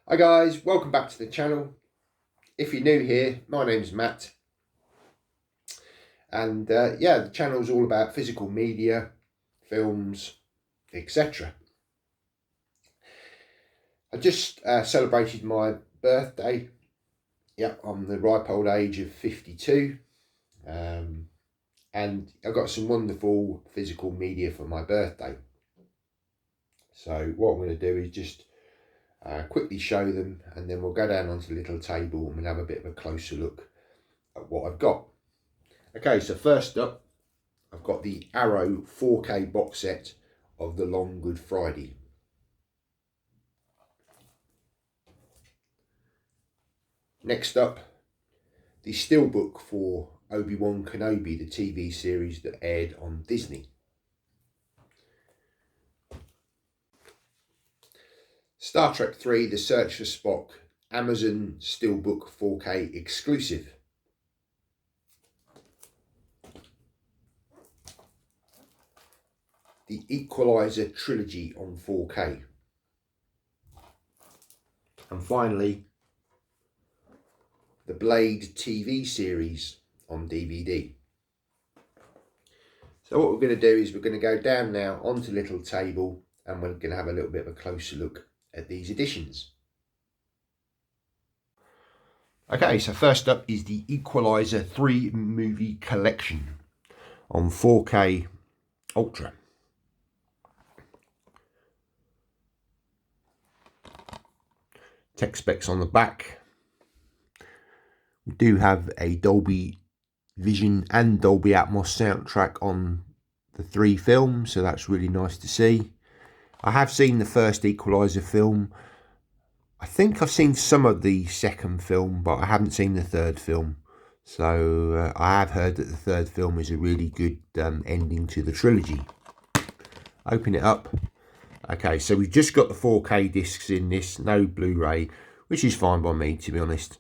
Hi guys, welcome back to the channel. If you're new here, my name's Matt, and the channel's all about physical media, films, etc. I just celebrated my birthday. I'm the ripe old age of 52, and I got some wonderful physical media for my birthday. So what I'm going to do is just quickly show them, and then we'll go down onto the little table and we'll have a bit of a closer look at what I've got. Okay, so first up, I've got the Arrow 4K box set of The Long Good Friday. Next up, the steelbook for Obi-Wan Kenobi, the TV series that aired on Disney. Star Trek 3, The Search for Spock, Amazon steelbook 4K exclusive. The Equalizer trilogy on 4K. And finally, the Blade TV series on DVD. So what we're going to do is we're going to go down now onto the little table and we're going to have a little bit of a closer look at these editions. Okay, so first up is the Equalizer 3 movie collection on 4K Ultra. Tech specs on the back. We do have a Dolby Vision and Dolby Atmos soundtrack on the 3 films, so that's really nice to see. I have seen the first Equalizer film. I think I've seen some of the second film, but I haven't seen the third film. So I have heard that the third film is a really good ending to the trilogy. Open it up. Okay, so we've just got the 4K discs in this, no Blu-ray, which is fine by me, to be honest.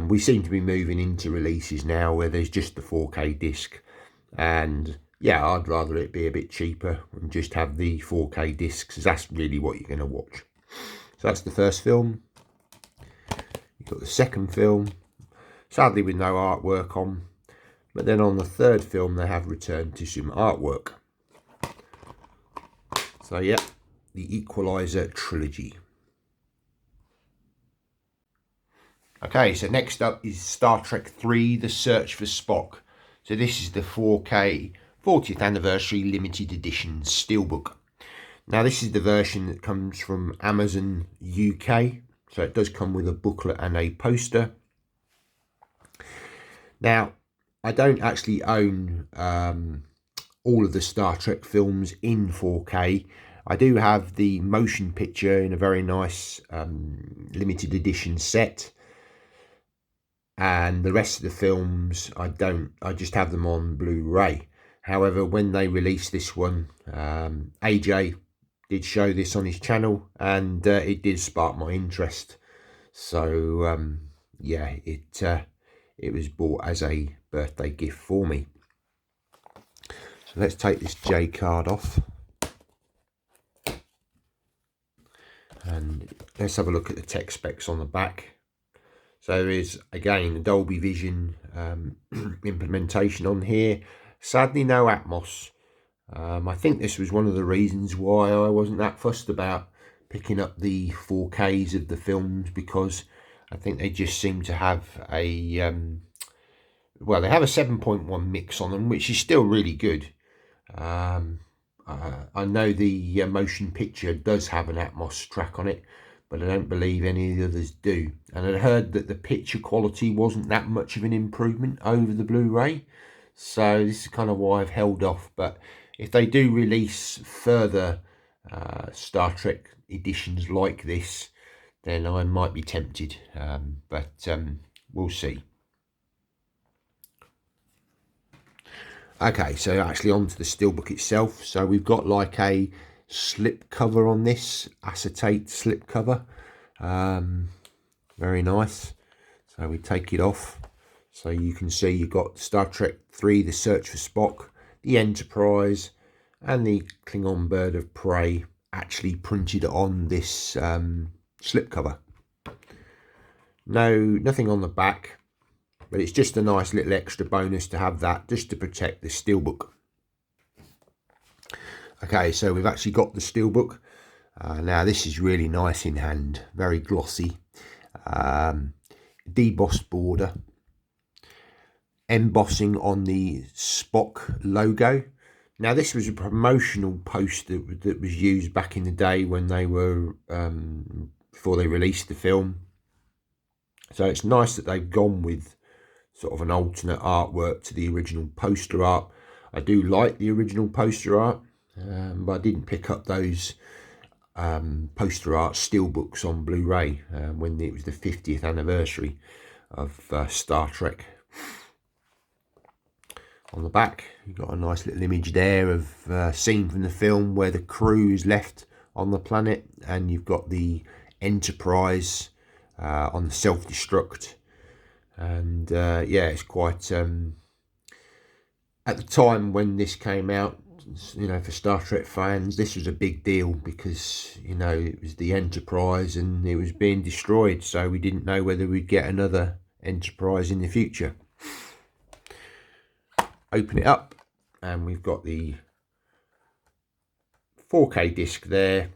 We seem to be moving into releases now where there's just the 4K disc, and yeah, I'd rather it be a bit cheaper and just have the 4K discs, because that's really what you're going to watch. So that's the first film. You've got the second film, sadly with no artwork on, but then on the third film they have returned to some artwork. So yeah, the Equalizer trilogy. Okay, so next up is Star Trek 3, The Search for Spock. So this is the 4K 40th Anniversary Limited Edition Steelbook. Now this is the version that comes from Amazon UK. So it does come with a booklet and a poster. Now, I don't actually own all of the Star Trek films in 4K. I do have the motion picture in a very nice limited edition set. And the rest of the films, I don't. I just have them on Blu-ray. However, when they released this one, AJ did show this on his channel, and it did spark my interest. So yeah, it was bought as a birthday gift for me. So let's take this J card off, and let's have a look at the tech specs on the back. So there is, again, a Dolby Vision implementation on here. Sadly, no Atmos. I think this was one of the reasons why I wasn't that fussed about picking up the 4Ks of the films, because I think they just seem to have a, well, they have a 7.1 mix on them, which is still really good. I know the motion picture does have an Atmos track on it, but I don't believe any of the others do. And I heard that the picture quality wasn't that much of an improvement over the Blu-ray. So this is kind of why I've held off. But if they do release further Star Trek editions like this, then I might be tempted. But we'll see. Okay, so actually onto the steelbook itself. So we've got like a slip cover on this, acetate slip cover. Very nice. So we take it off. So you can see you've got Star Trek 3, The Search for Spock, the Enterprise, and the Klingon Bird of Prey actually printed on this slip cover. Nothing on the back, but it's just a nice little extra bonus to have that, just to protect the steelbook. Okay, so we've actually got the steelbook. Now this is really nice in hand, very glossy, debossed border, embossing on the Spock logo. Now this was a promotional poster that was used back in the day when they were, before they released the film. So it's nice that they've gone with sort of an alternate artwork to the original poster art. I do like the original poster art, but I didn't pick up those poster art steelbooks on Blu-ray when it was the 50th anniversary of Star Trek. On the back, you've got a nice little image there of a scene from the film where the crew is left on the planet, and you've got the Enterprise on the self-destruct. And yeah, it's quite, at the time when this came out, you know, for Star Trek fans, this was a big deal because, you know, it was the Enterprise and it was being destroyed, so we didn't know whether we'd get another Enterprise in the future. Open it up and we've got the 4K disc there.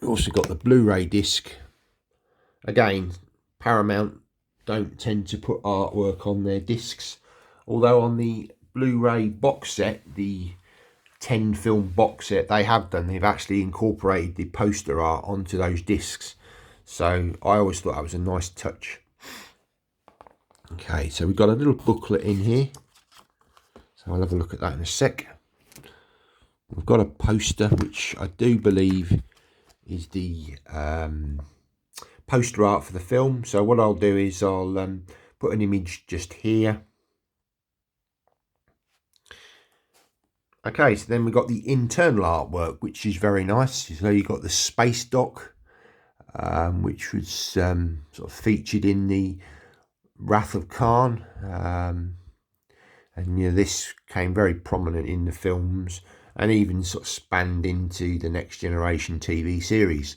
We've also got the Blu-ray disc. Again, Paramount don't tend to put artwork on their discs, although on the Blu-ray box set, the 10 film box set, they have done. They've actually incorporated the poster art onto those discs, so I always thought that was a nice touch. Okay, so we've got a little booklet in here, so I'll have a look at that in a sec. We've got a poster, which I do believe is the poster art for the film. So what I'll do is I'll put an image just here. Okay, so then we've got the internal artwork, which is very nice. So you've got the space dock, which was sort of featured in the Wrath of Khan, and you know, this came very prominent in the films and even sort of spanned into the Next Generation TV series.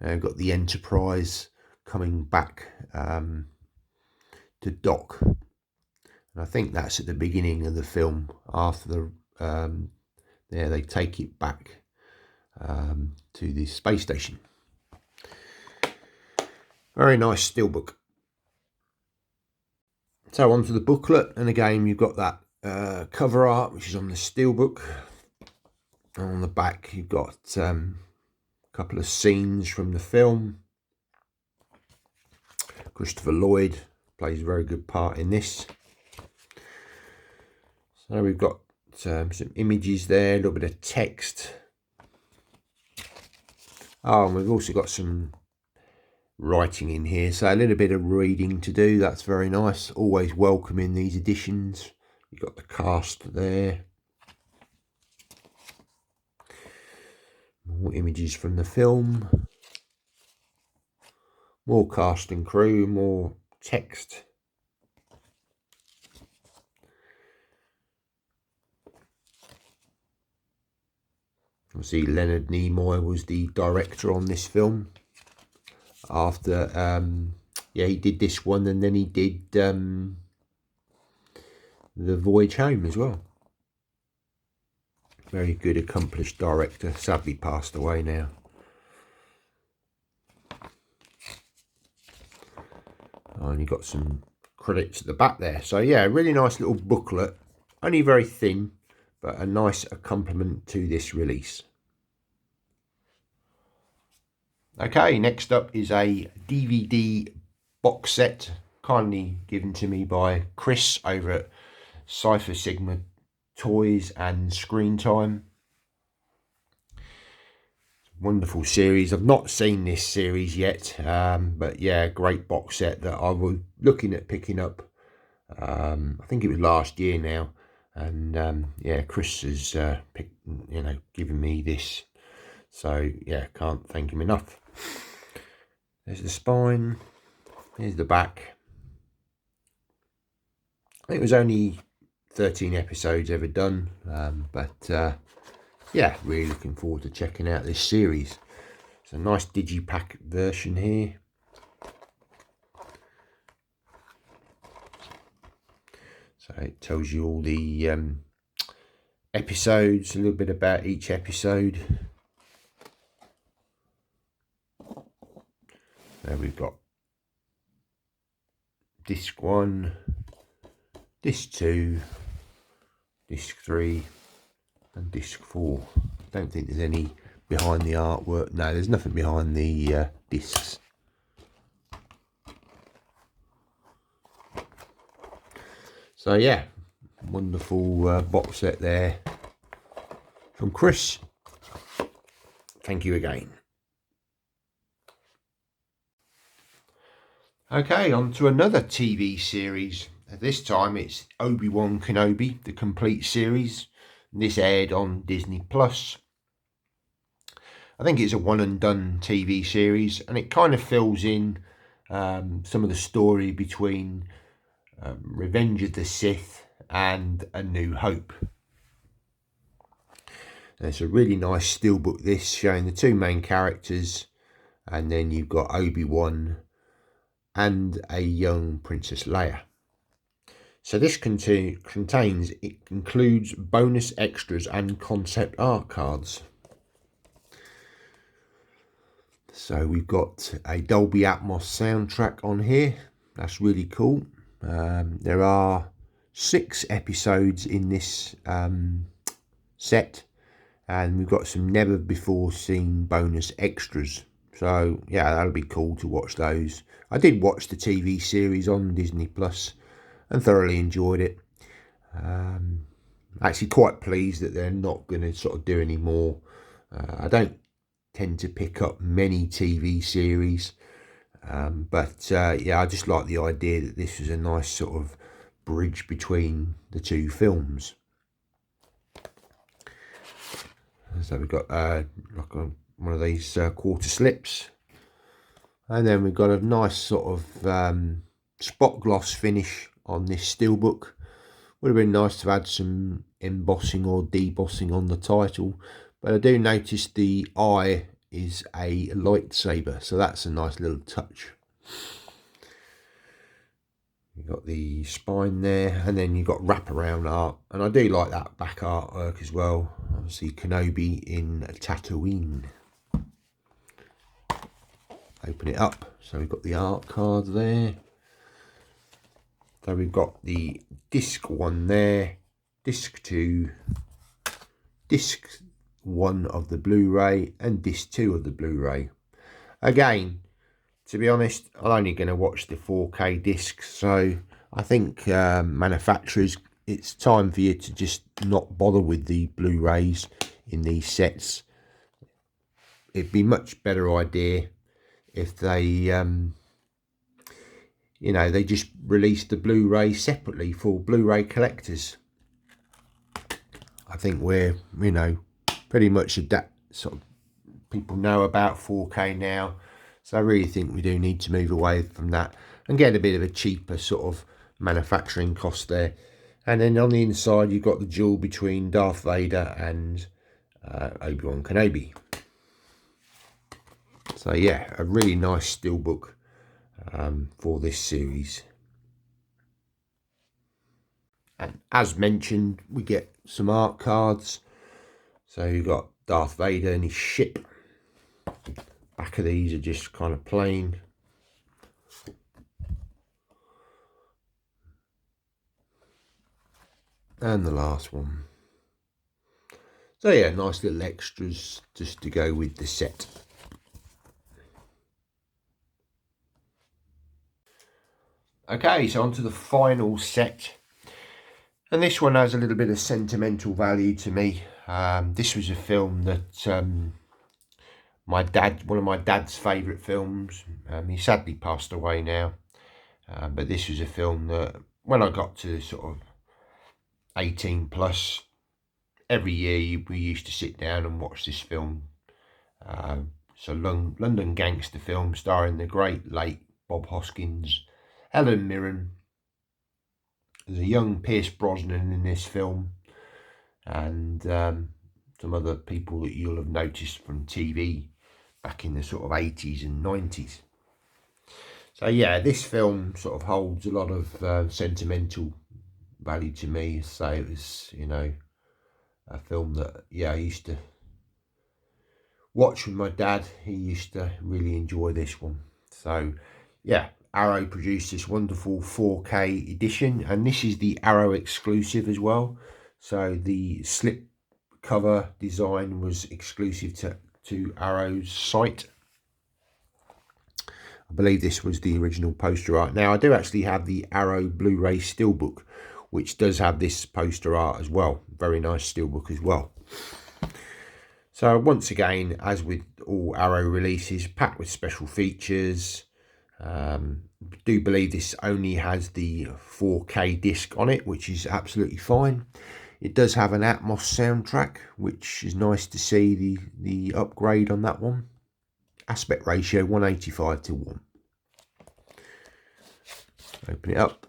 Got the Enterprise coming back to dock, and I think that's at the beginning of the film. After the there, they take it back to the space station. Very nice steelbook. So onto the booklet, and again you've got that cover art, which is on the steelbook. And on the back you've got a couple of scenes from the film. Christopher Lloyd plays a very good part in this. So we've got some images there, a little bit of text. Oh, and we've also got some writing in here, so a little bit of reading to do. That's very nice. Always welcome in these editions. You've got the cast there. More images from the film. More cast and crew, more text. Obviously Leonard Nimoy was the director on this film. After yeah, he did this one, and then he did The Voyage Home as well. Very good, accomplished director, sadly passed away now. Oh, and you got some credits at the back there. So yeah, really nice little booklet, only very thin, but a nice accompaniment to this release. Okay, next up is a DVD box set, kindly given to me by Chris over at Cypher Sigma Toys and Screen Time. Wonderful series. I've not seen this series yet, but yeah, great box set that I was looking at picking up. I think it was last year now, and yeah, Chris has given me this. So yeah, can't thank him enough. There's the spine. Here's the back. I think it was only 13 episodes ever done, but yeah, really looking forward to checking out this series. It's a nice digipack version here. So it tells you all the episodes, a little bit about each episode. There we've got disc 1, disc 2, disc 3 and disc 4. I don't think there's any behind the artwork. No, there's nothing behind the discs. So yeah, wonderful box set there from Chris. Thank you again. Okay, on to another TV series. This time it's Obi-Wan Kenobi, the complete series. This aired on Disney Plus. I think it's a one and done TV series, and it kind of fills in some of the story between Revenge of the Sith and A New Hope. And it's a really nice steelbook, this, showing the two main characters, and then you've got Obi-Wan and a young Princess Leia. So this includes bonus extras and concept art cards. So we've got a Dolby Atmos soundtrack on here. That's really cool. There are 6 episodes in this set, and we've got some never before seen bonus extras. So yeah, that'll be cool to watch those. I did watch the TV series on Disney Plus and thoroughly enjoyed it. Actually quite pleased that they're not going to sort of do any more. I don't tend to pick up many TV series, but yeah, I just like the idea that this was a nice sort of bridge between the two films. So we've got like one of these quarter slips, and then we've got a nice sort of spot gloss finish on this steelbook. Would have been nice to add some embossing or debossing on the title, but I do notice the eye is a lightsaber, so that's a nice little touch. You've got the spine there, and then you've got wraparound art, and I do like that back artwork as well. Obviously Kenobi in Tatooine. Open it up, so we've got the art cards there. So we've got the disc 1 there, disc 2, disc 1 of the Blu-ray, and disc 2 of the Blu-ray. Again, to be honest, I'm only going to watch the 4K discs, so I think manufacturers, it's time for you to just not bother with the Blu-rays in these sets. It'd be much better idea if they, you know, they just released the Blu-ray separately for Blu-ray collectors. I think we're, you know, pretty much that sort of people know about 4K now. So I really think we do need to move away from that and get a bit of a cheaper sort of manufacturing cost there. And then on the inside, you've got the duel between Darth Vader and Obi-Wan Kenobi. So yeah, a really nice steelbook for this series. And as mentioned, we get some art cards. So you've got Darth Vader and his ship. Back of these are just kind of plain. And the last one. So yeah, nice little extras just to go with the set. Okay, so on to the final set. And this one has a little bit of sentimental value to me. This was a film that one of my dad's favourite films. He sadly passed away now. But this was a film that when I got to sort of 18 plus, every year we used to sit down and watch this film. So London gangster film starring the great late Bob Hoskins, Helen Mirren. There's a young Pierce Brosnan in this film, and some other people that you'll have noticed from TV back in the sort of 80s and 90s. So yeah, this film sort of holds a lot of sentimental value to me. So it was, you know, a film that, yeah, I used to watch with my dad. He used to really enjoy this one. So yeah, Arrow produced this wonderful 4K edition, and this is the Arrow exclusive as well. So the slip cover design was exclusive to Arrow's site. I believe this was the original poster art. Now I do actually have the Arrow Blu-ray steelbook, which does have this poster art as well. Very nice steelbook as well. So once again, as with all Arrow releases, packed with special features. Do believe this only has the 4K disc on it, which is absolutely fine. It does have an Atmos soundtrack, which is nice to see the upgrade on that one. Aspect ratio 185:1. Open it up.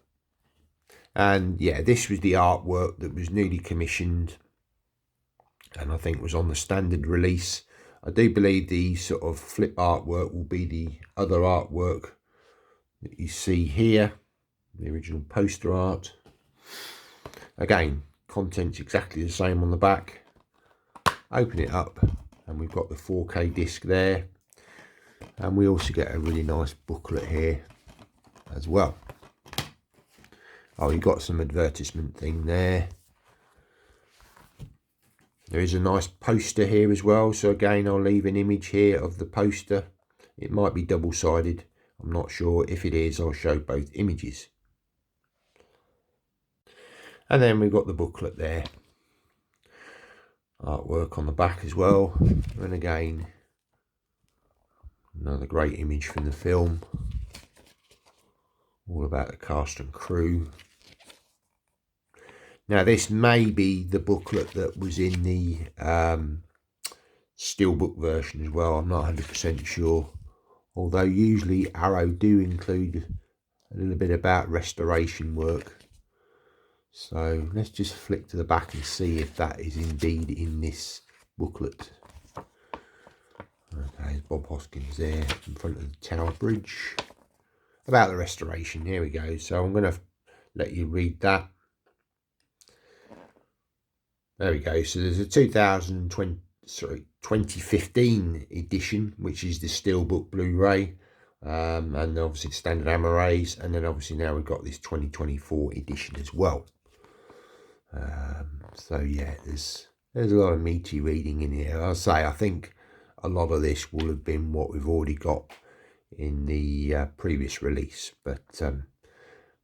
And yeah, this was the artwork that was newly commissioned, and I think was on the standard release. I do believe the sort of flip artwork will be the other artwork that you see here, the original poster art. Again, content's exactly the same on the back. Open it up and we've got the 4K disc there, and we also get a really nice booklet here as well. Oh, you got some advertisement thing there. There is a nice poster here as well, so again I'll leave an image here of the poster. It might be double-sided, I'm not sure. If it is, I'll show both images. And then we've got the booklet there. Artwork on the back as well. And again, another great image from the film. All about the cast and crew. Now this may be the booklet that was in the steelbook version as well. I'm not 100% sure. Although usually Arrow do include a little bit about restoration work. So let's just flick to the back and see if that is indeed in this booklet. Okay, there's Bob Hoskins there in front of the Tower Bridge. About the restoration, here we go. So I'm going to let you read that. There we go. So there's a 2015 edition, which is the Steelbook Blu-ray, and obviously standard AMA-rays, and then obviously now we've got this 2024 edition as well. So yeah, there's a lot of meaty reading in here. I'll say I think a lot of this will have been what we've already got in the previous release, but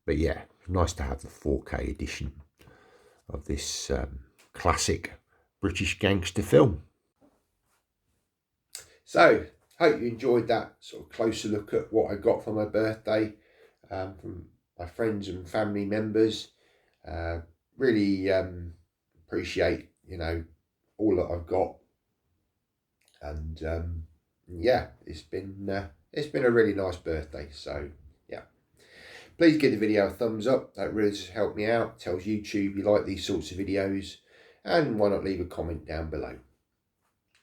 yeah, nice to have the 4K edition of this classic British gangster film. So hope you enjoyed that sort of closer look at what I got for my birthday from my friends and family members. Really appreciate, you know, all that I've got, and yeah, it's been a really nice birthday. So yeah, please give the video a thumbs up. That really does help me out. Tells YouTube you like these sorts of videos, and why not leave a comment down below.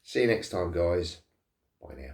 See you next time, guys. Bye now.